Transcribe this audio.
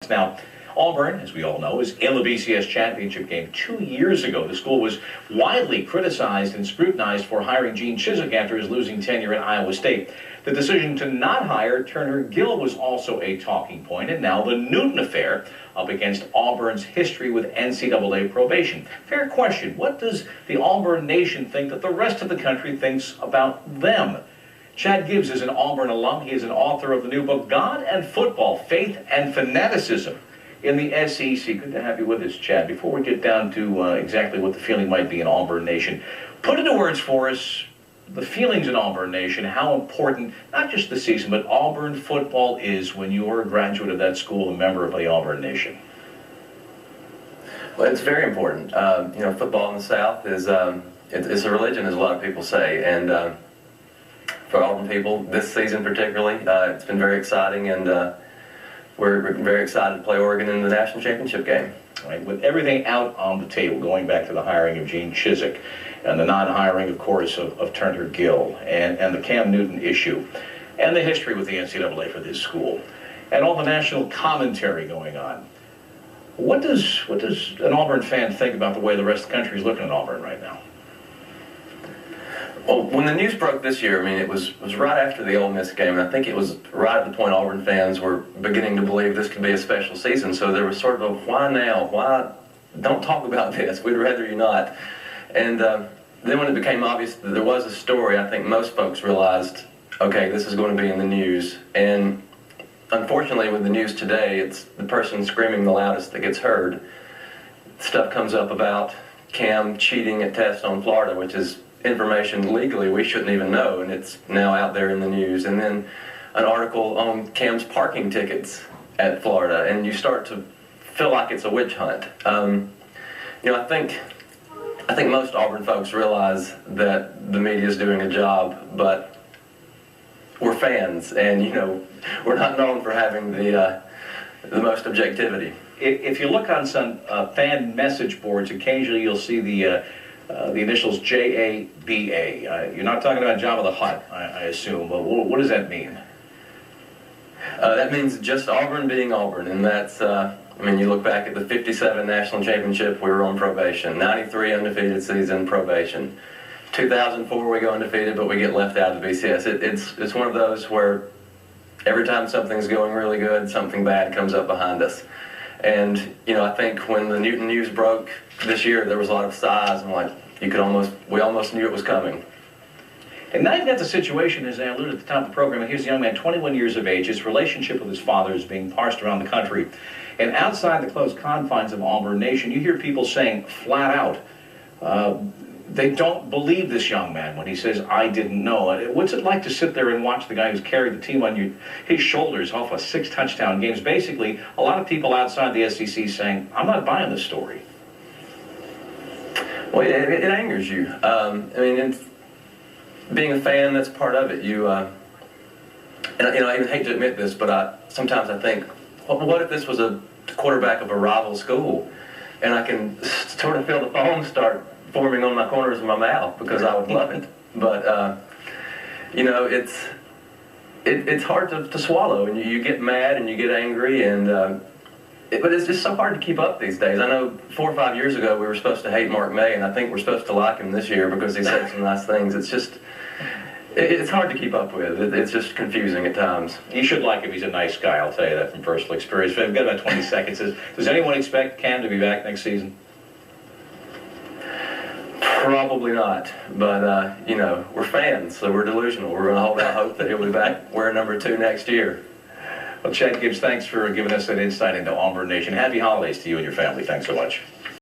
months. Now, Auburn, as we all know, is in the BCS championship game. 2 years ago, the school was widely criticized and scrutinized for hiring Gene Chizik after his losing tenure at Iowa State. The decision to not hire Turner Gill was also a talking point, and now the Newton affair up against Auburn's history with NCAA probation. Fair question. What does the Auburn Nation think that the rest of the country thinks about them? Chad Gibbs is an Auburn alum. He is an author of the new book, God and Football, Faith and Fanaticism in the SEC. Good to have you with us, Chad. Before we get down to exactly what the feeling might be in Auburn Nation, put into words for us the feelings in Auburn Nation, how important, not just the season, but Auburn football is when you are a graduate of that school, a member of the Auburn Nation. Well, it's very important. You know, football in the South is it's a religion, as a lot of people say, and for Auburn people, this season particularly, it's been very exciting, and we're very excited to play Oregon in the national championship game. Right, with everything out on the table, going back to the hiring of Gene Chizik and the non-hiring, of course, of Turner Gill and the Cam Newton issue and the history with the NCAA for this school and all the national commentary going on. What does an Auburn fan think about the way the rest of the country is looking at Auburn right now? Well, when the news broke this year, I mean, it was right after the Ole Miss game, and I think it was right at the point Auburn fans were beginning to believe this could be a special season. So there was sort of a, why now? Why don't talk about this? We'd rather you not. And then when it became obvious that there was a story, I think most folks realized, okay, this is going to be in the news. And unfortunately, with the news today, it's the person screaming the loudest that gets heard. Stuff comes up about Cam cheating a test on Florida, which is information legally we shouldn't even know, and it's now out there in the news. And then an article on Cam's parking tickets at Florida, and you start to feel like it's a witch hunt. You know, I think most Auburn folks realize that the media is doing a job, but we're fans, and you know, we're not known for having the most objectivity. If you look on some fan message boards, occasionally you'll see the initials JABA. You're not talking about Jabba the Hutt, I assume. But what does that mean? That means just Auburn being Auburn, and that's, I mean, you look back at the 57 national championship, we were on probation. 93 undefeated season, probation. 2004 we go undefeated, but we get left out of the BCS. It's one of those where every time something's going really good, something bad comes up behind us. And, you know, I think when the Newton news broke this year, there was a lot of sighs, and like, we almost knew it was coming. And now you've got the situation, as I alluded at the top of the program, and here's a young man, 21 years of age. His relationship with his father is being parsed around the country. And outside the closed confines of Auburn Nation, you hear people saying flat out, they don't believe this young man when he says, I didn't know. What's it like to sit there and watch the guy who's carried the team on his shoulders off of 6 touchdown games? Basically, a lot of people outside the SEC saying, I'm not buying this story. Well, it angers you. I mean, being a fan, that's part of it. And you know, I even hate to admit this, but sometimes I think, well, what if this was a quarterback of a rival school? And I can sort of feel the foam start forming on my corners of my mouth because I would love it. But, you know, it's hard to swallow, and you get mad and you get angry, and but it's just so hard to keep up these days. I know 4 or 5 years ago we were supposed to hate Mark May, and I think we're supposed to like him this year because he said some nice things. It's just, it's hard to keep up with. It's just confusing at times. You should like him. He's a nice guy. I'll tell you that from personal experience. We've got about 20 seconds. Does anyone expect Cam to be back next season? Probably not, but you know, we're fans, so we're delusional. We're going to hold out hope that he'll be back wearing number 2 next year. Well, Chad Gibbs, thanks for giving us that insight into Auburn Nation. Happy holidays to you and your family. Thanks so much.